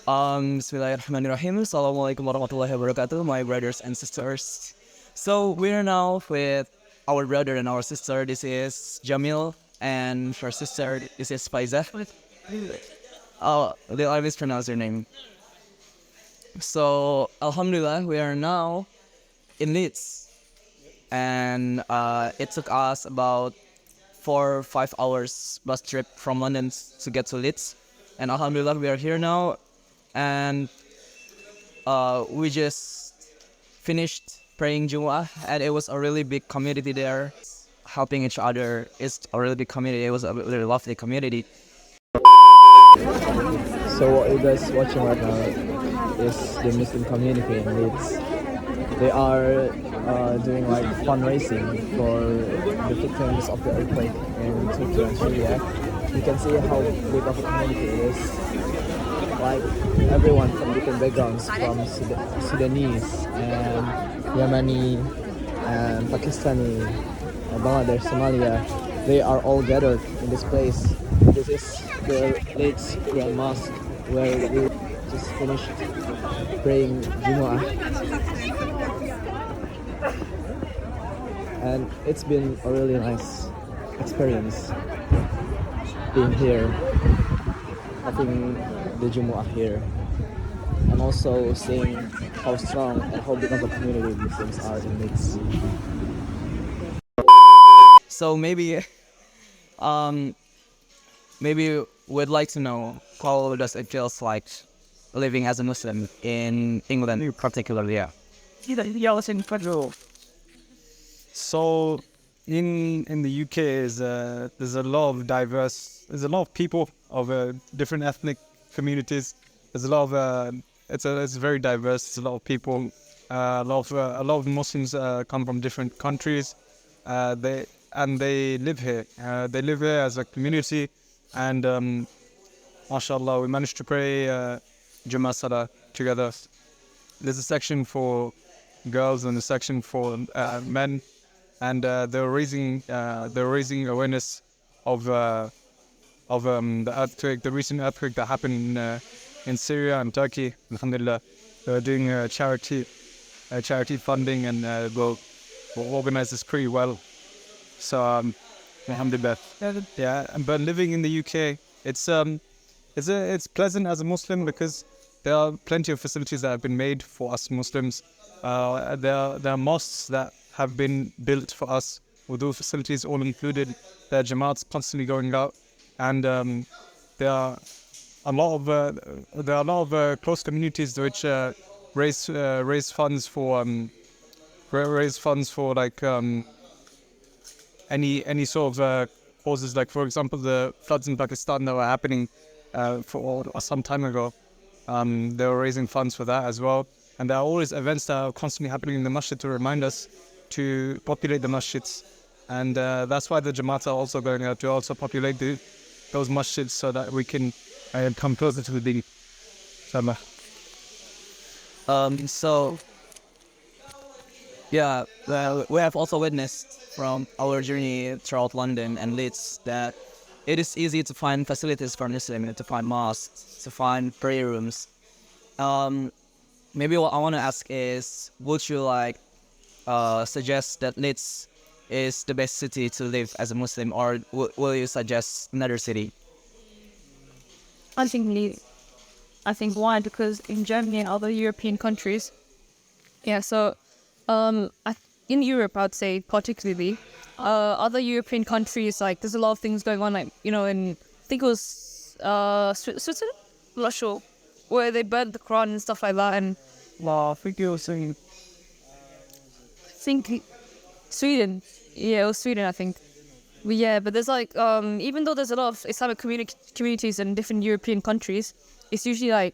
Bismillahirrahmanirrahim. Assalamualaikum warahmatullahi wabarakatuh, my brothers and sisters. So we're now with our brother and our sister. This is Jamil, and her sister, this is Faiza. Oh, they always pronounce their name. So Alhamdulillah, we are now in Leeds, and it took us about 4 or 5 hours bus trip from London to get to Leeds. And Alhamdulillah, we are here now, and we just finished praying Jumu'ah, and it was a really big community there, helping each other. It's a really big community. It was a really lovely community. So what you guys watching right now is the Muslim community in Leeds. They are doing like fundraising for the victims of the earthquake in Turkey and Syria. You can see how big of a community it is. Like everyone from different backgrounds, from Sudanese and Yemeni and Pakistani, Bangladesh, Somalia, they are all gathered in this place. This is the Leeds Grand Mosque where we just finished praying Jumu'ah. And it's been a really nice experience being here, having the Jumu'ah here, and also seeing how strong and how big of a community Muslims are in Leeds. So maybe we'd like to know how does it feels like living as a Muslim in England, particularly. Yeah. So in the UK there's a lot of people of different ethnic communities. There's a lot of it's very diverse. There's a lot of people. A lot of Muslims come from different countries. They live here. They live here as a community, and mashallah, we managed to pray Jummah Salah together. There's a section for girls and a section for men, and they're raising awareness of the earthquake, the recent earthquake that happened in Syria and Turkey. Alhamdulillah, they're doing charity funding, and we'll organize this pretty well. So alhamdulillah. Yeah, but living in the UK, it's pleasant as a Muslim because there are plenty of facilities that have been made for us Muslims. There are mosques that have been built for us with those facilities all included. There are jamaats constantly going out, and there are a lot of close communities which raise funds for like any sort of causes. Like for example, the floods in Pakistan that were happening for some time ago. They were raising funds for that as well. And there are always events that are constantly happening in the masjid to remind us to populate the masjids. And that's why the Jamaat are also going out to also populate those masjids so that we can come closer to the deen. So yeah, well, we have also witnessed from our journey throughout London and Leeds that it is easy to find facilities for Muslims, to find mosques, to find prayer rooms. Maybe what I want to ask is, would you suggest that Leeds is the best city to live as a Muslim, or will you suggest another city? I think Leeds. I think why? Because in Germany and other European countries, in Europe, I'd say particularly, other European countries, like there's a lot of things going on, like, in, I think it was Switzerland? I'm not sure, where they burnt the Quran and stuff like that, and I think you were saying Sweden. Yeah, it was Sweden, I think. But yeah, but there's like, even though there's a lot of Islamic communities in different European countries, it's usually like,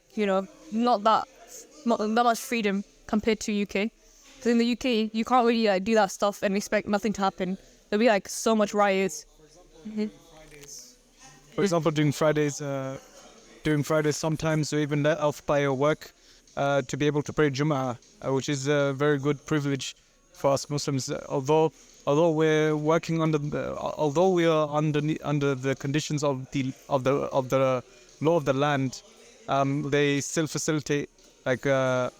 not that much freedom compared to UK. Because in the UK, you can't really do that stuff and expect nothing to happen. There'll be so much riots. Mm-hmm. For example, during Fridays sometimes we even let off by our work to be able to pray Jummah, which is a very good privilege for us Muslims. Although we're working under we are under the conditions of the law of the land, they still facilitate like the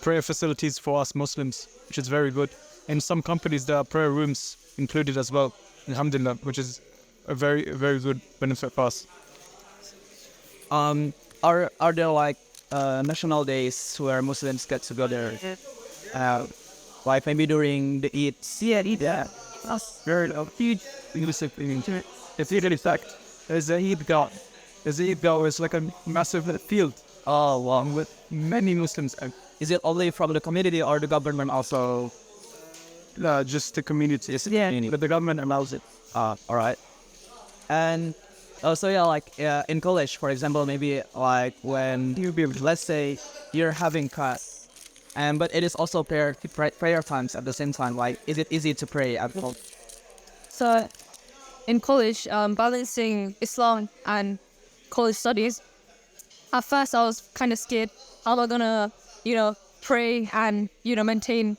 prayer facilities for us Muslims, which is very good. In some companies, there are prayer rooms included as well, alhamdulillah, which is a very, very good benefit for us. Are there like national days where Muslims get together? Like maybe during the Eid? Yeah. That's very huge Muslim thing. It's Eid in fact. There's a Eid Gah. There's a Eid Gah, it's like a massive field with many Muslims. Is it only from the community or the government also? Just the community. Community. But the government allows it. All right. And so yeah, like in college, for example, maybe like when let's say you're having class, but it is also prayer times at the same time. Like, is it easy to pray at home? So, in college, balancing Islam and college studies, at first I was kind of scared. How am I gonna, pray and, maintain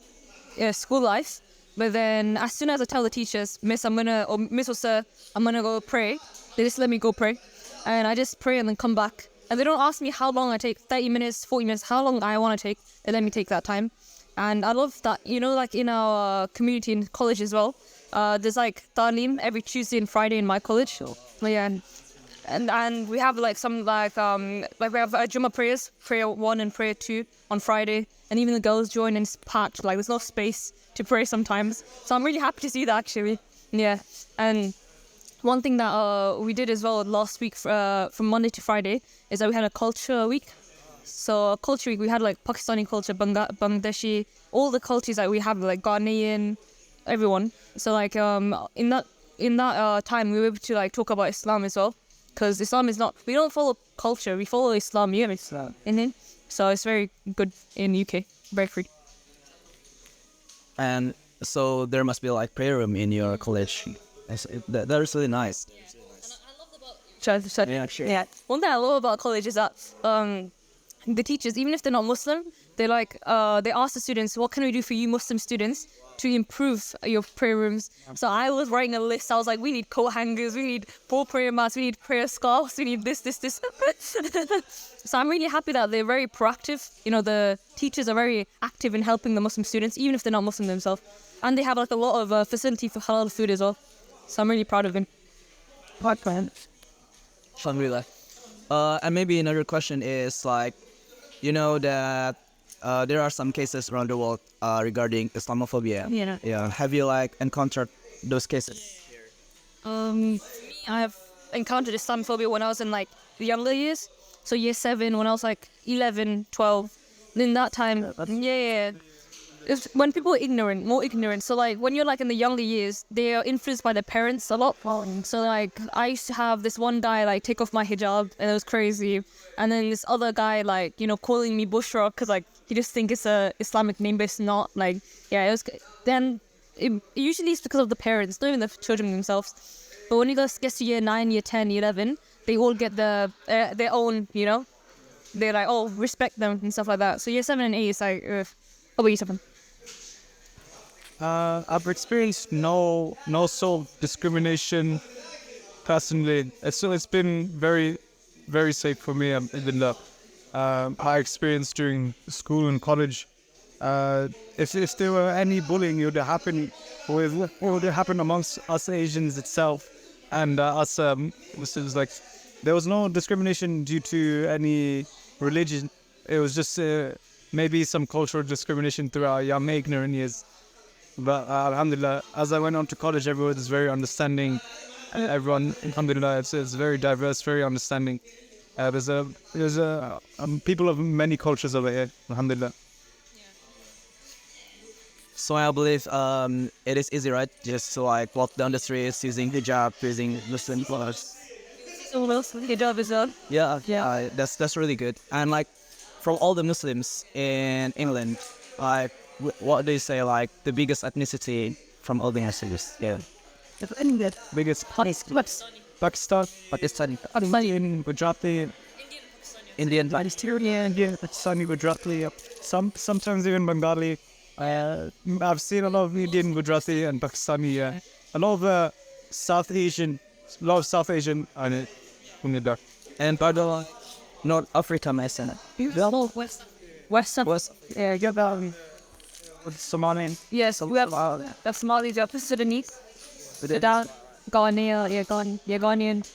school life? But then as soon as I tell the teachers, Miss or Sir, I'm gonna go pray, they just let me go pray. And I just pray and then come back. And they don't ask me how long I take, 30 minutes, 40 minutes, how long I want to take. They let me take that time. And I love that, like in our community in college as well, there's like Ta'aleem every Tuesday and Friday in my college. Yeah, and we have like some like we have Jummah prayers, prayer 1 and prayer 2 on Friday, and even the girls join and it's packed. Like there's no space to pray sometimes. So I'm really happy to see that actually. Yeah, and one thing that we did as well last week from Monday to Friday is that we had a culture week. So culture week, we had like Pakistani culture, Bangladeshi, all the cultures that we have, like Ghanaian, everyone. So like in that time we were able to like talk about Islam as well, because Islam is not, we don't follow culture, we follow Islam. You know, Islam. So it's very good in UK, very free. And so there must be like prayer room in your college. That is really nice. Yeah, sure. Yeah. One thing I love about college is that the teachers, even if they're not Muslim, they ask the students, what can we do for you Muslim students to improve your prayer rooms? So I was writing a list. I was like, we need coat hangers, we need 4 prayer mats, we need prayer scarves, we need this. So I'm really happy that they're very proactive. The teachers are very active in helping the Muslim students, even if they're not Muslim themselves. And they have like a lot of facility for halal food as well. So I'm really proud of them. Alhamdulillah. And maybe another question is like, that there are some cases around the world regarding Islamophobia. Yeah. Have you like encountered those cases? I have encountered Islamophobia when I was in like the younger years. So year 7, when I was like 11, 12. In that time, it's when people are more ignorant. So like when you're like in the younger years, they are influenced by their parents a lot. So like I used to have this one guy like take off my hijab, and it was crazy. And then this other guy like calling me Bushra because like he just think it's a Islamic name, but it's not. Like it was. Then usually it's because of the parents, not even the children themselves. But when you guys get to year 9, year 10, year 11, they all get their own. They're like, oh, respect them and stuff like that. So year 7 and 8 is like, what about you, Stefan? I've experienced no sort of discrimination personally. It's been very, very safe for me. Even though I experienced during school and college, if there were any bullying, it would happen amongst us Asians itself and us Muslims. Like there was no discrimination due to any religion. It was just maybe some cultural discrimination through our young ignorant years. But alhamdulillah, as I went on to college, everyone is very understanding. Everyone, alhamdulillah, it's very diverse, very understanding. There's people of many cultures over here, alhamdulillah. So I believe it is easy, right? Just to like walk down the streets using hijab, using Muslim clothes. Hijab as well. Yeah. That's really good. And like from all the Muslims in England, like what do you say, like the biggest ethnicity from all the Muslims? Yeah. Biggest Pakistan, Indian, Gujarati, Indian, Pakistani, Gujarati. Sometimes even Bengali. I've seen a lot of Indian, Gujarati, and Pakistani. A lot of South Asian, and by the way, North Africa, my son. West. Western. West. Yeah, you're about. Somali. Yes, we have Somalis, we have Sudanese, Sudan, Ghanaian, Ghanaian.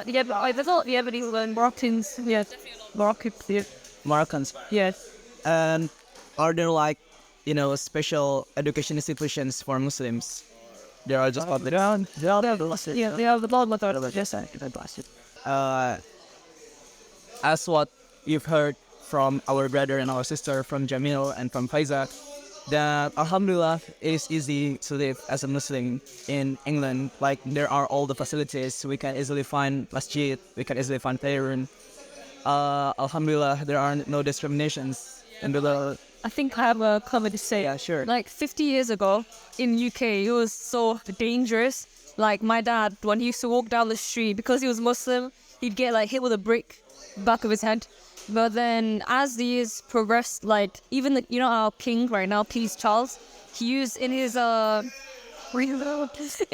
Yeah, but there's all, yeah, but even Moroccans, yes, Moroccans, yeah. Moroccans. Yes. And are there like, you know, special education institutions for Muslims? There are just public. Yeah, they have the law method. Yes, Uh, as what you've heard from our brother and our sister, from Jamil and from Faiza, that Alhamdulillah, it is easy to live as a Muslim in England. Like, there are all the facilities. We can easily find masjid, we can easily find prayer room. Alhamdulillah, there are no discriminations. And I think I have a comment to say. Yeah, sure. Like 50 years ago in UK, it was so dangerous. Like my dad, when he used to walk down the street, because he was Muslim, he'd get like hit with a brick back of his head. But then as the years progressed, like even you know our king right now, Peace Charles, he used in his in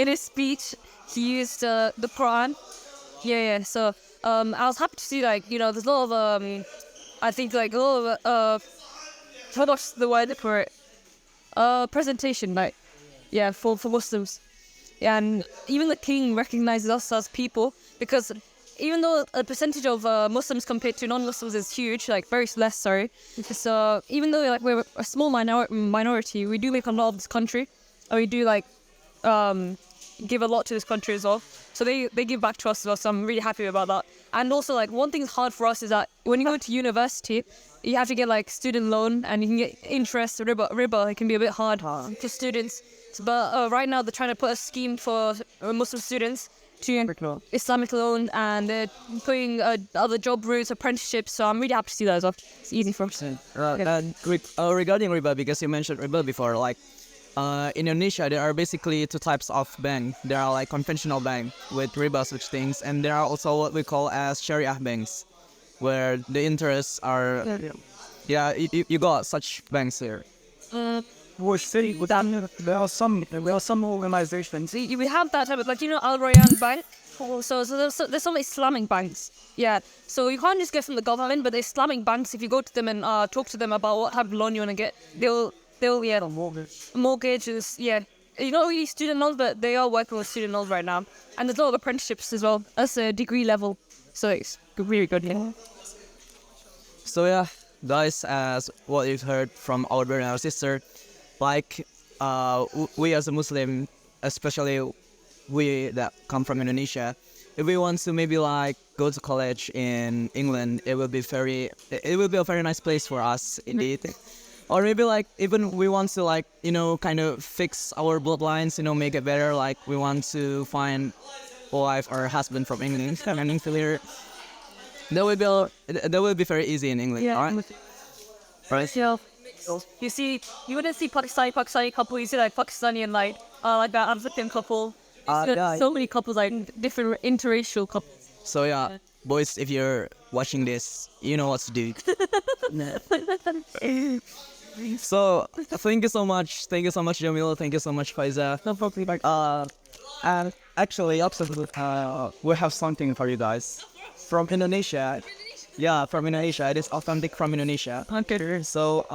his speech, he used the Quran. Yeah. So I was happy to see, like, you know, there's a lot of I think like a lot of what's the word for it? Presentation, like, yeah, for Muslims. Yeah, and even the king recognizes us as people, because even though a percentage of Muslims compared to non-Muslims is huge, like very less, sorry. So even though like we're a small minority, we do make a lot of this country, and we do like give a lot to this country as well. So they give back to us as well. So I'm really happy about that. And also, like, one thing that's hard for us is that when you go to university, you have to get like student loan, and you can get interest, riba. It can be a bit hard for students. But right now they're trying to put a scheme for Muslim students to Islamic loan, and they're putting other job routes, apprenticeships. So I'm really happy to see that as well. It's easy for us. And regarding riba, because you mentioned riba before, like in Indonesia, there are basically two types of bank. There are like conventional bank with riba such things, and there are also what we call as Sharia banks, where the interests are. Yeah, you got such banks here. There are some organizations. We have that type of, like, you know, Al Rayyan Bank. So there's some Islamic banks. Yeah. So you can't just get from the government, but the Islamic banks, if you go to them and talk to them about what type of loan you want to get, they'll mortgages. Yeah. You know, really student loans, but they are working with student loans right now. And there's a lot of apprenticeships as well. That's a degree level. So it's really good. Yeah. So yeah, guys, as what you've heard from our brother and our sister, like we as a Muslim, especially we that come from Indonesia, if we want to maybe like go to college in England, it will be a very nice place for us indeed. Or maybe like even we want to, like, you know, kind of fix our bloodlines, you know, make it better. Like we want to find a wife or husband from England and here. That will be very easy in England, Yeah. right? Yeah. You wouldn't see Pakistani couple. You see like Pakistani and like that African couple. So many couples, like different interracial couples. So yeah, boys, if you're watching this, you know what to do. So thank you so much, Jamil. Thank you so much, Faiza. No problem. And actually, we have something for you guys from Indonesia. Yeah, from Indonesia. It is authentic from Indonesia. Okay. So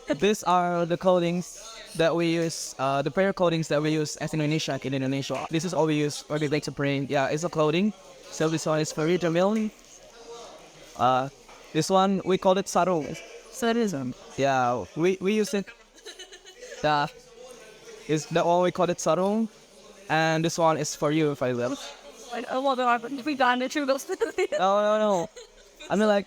these are the clothings that we use, the prayer clothings that we use as Indonesia in Indonesia. This is all we use when we like to pray. Yeah, it's a clothing. So this one is for you, Jamil. This one we call it sarung. Sarung. Yeah, we use it. Yeah, is that one we call it sarung, and this one is for you, if I will. We banned it. No. I mean, like,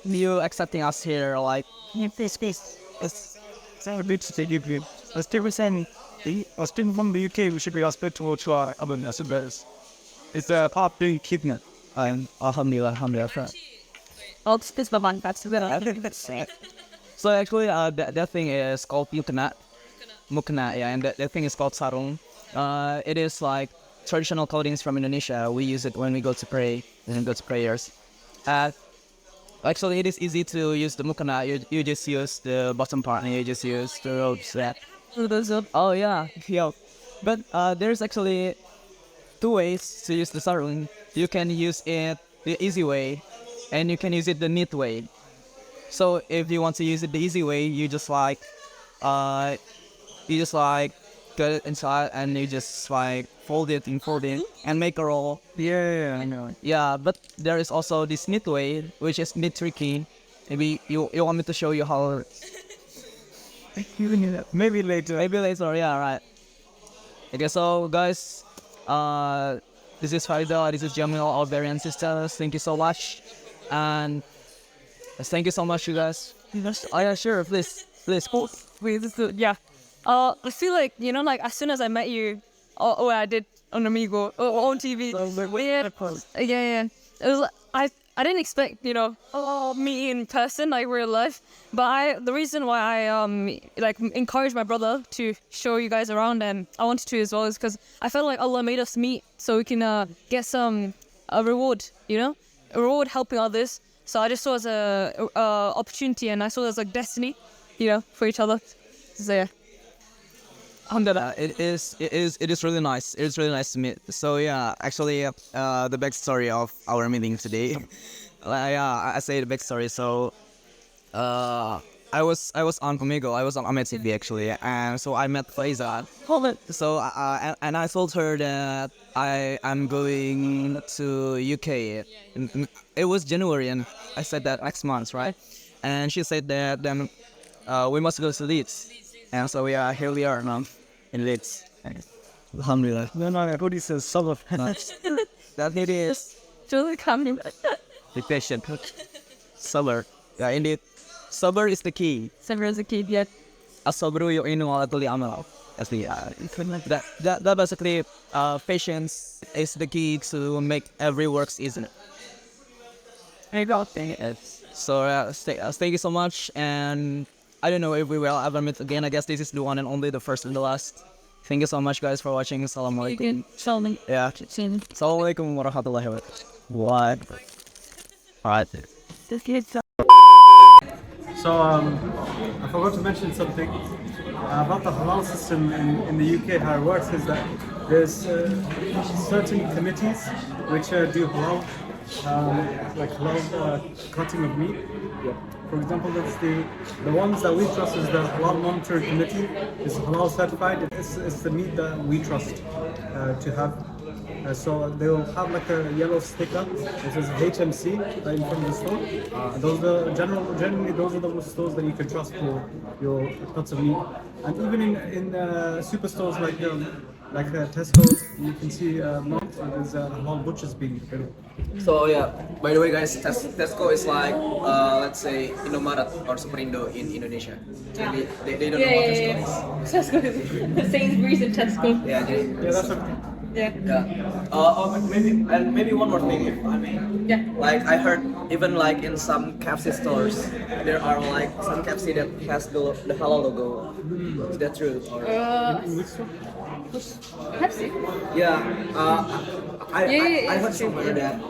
you accepting us here, like, It's a bit stupid. As they were saying, I was from the UK, we should be hospitable to our other neighbors. It's a part of the kidnap. and alhamdulillah. Oh, this my man. That's So actually, that thing is called mukena, yeah, and that thing is called sarung. It is like traditional clothing from Indonesia. We use it when we go to pray and go to prayers. Actually, it is easy to use the mukena. You just use the bottom part and you just use the robes. Yeah. Oh yeah. But there's actually two ways to use the Starlink. You can use it the easy way, and you can use it the neat way. So if you want to use it the easy way, you just like get it inside and you just like fold it and make a roll. Yeah. I know. Yeah, but there is also this neat way, which is neat tricky. Maybe you want me to show you how? Maybe later. Maybe later. Yeah, right. Okay, so guys, this is Farida, this is Jamil, our Barian sisters. Thank you so much, and thank you so much, you guys. Oh yeah, sure, please. Wait, yeah. I feel like, you know, like as soon as I met you, I did on Amigo or on TV. Yeah. It was I didn't expect, you know, me in person, like real life. But the reason why I like encouraged my brother to show you guys around, and I wanted to as well, is because I felt like Allah made us meet so we can get a reward, you know, a reward helping others. So I just saw it as a opportunity, and I saw it as like destiny, you know, for each other. So yeah. Alhamdulillah, it is really nice. It's really nice to meet. So yeah, actually, the backstory of our meeting today. I say the backstory. So, I was on Amigo. I was on Ahmed TV actually, and so I met Faiza. So and I told her that I am going to UK. It was January, and I said that next month, right? And she said that then we must go to Leeds. And so yeah, here we are now in Leeds. Alhamdulillah. No, everybody says summer. That it is. Julie coming. Be patient. Sabr. Yeah, indeed. Sabr is the key. Sabr is a kid yet. As-sabru yu'inu ala kulli amal. That's the that basically patience is the key to make every works easy. So thank you so much, and I don't know if we will ever meet again. I guess this is the one and only, the first and the last. Thank you so much, guys, for watching. Assalamualaikum. Shalom. Yeah. Assalamualaikum warahmatullahi wabarakatuh. What? Alright. So I forgot to mention something about the halal system in the UK. How it works is that there's certain committees which do halal, like halal cutting of meat. For example, that's the ones that we trust is the Halal Monitoring Committee. It's halal certified. It's the meat that we trust to have. So they will have like a yellow sticker that says HMC right in front of the store. Those are generally those are the stores that you can trust for your cuts of meat. And even in superstores like Tesco, you can see there's halal butchers being built. So yeah, by the way, guys, Tesco is like let's say Indomaret or Superindo in Indonesia. They don't know what Tesco is. Tesco is Sainsbury's and Tesco. Yeah, That's okay. Yeah. Maybe one more thing, if I may. Yeah. Like I heard, even like in some KFC stores, there are like some KFC that has the halal logo. Is that true? Or? Pepsi. Yeah. I heard somewhere that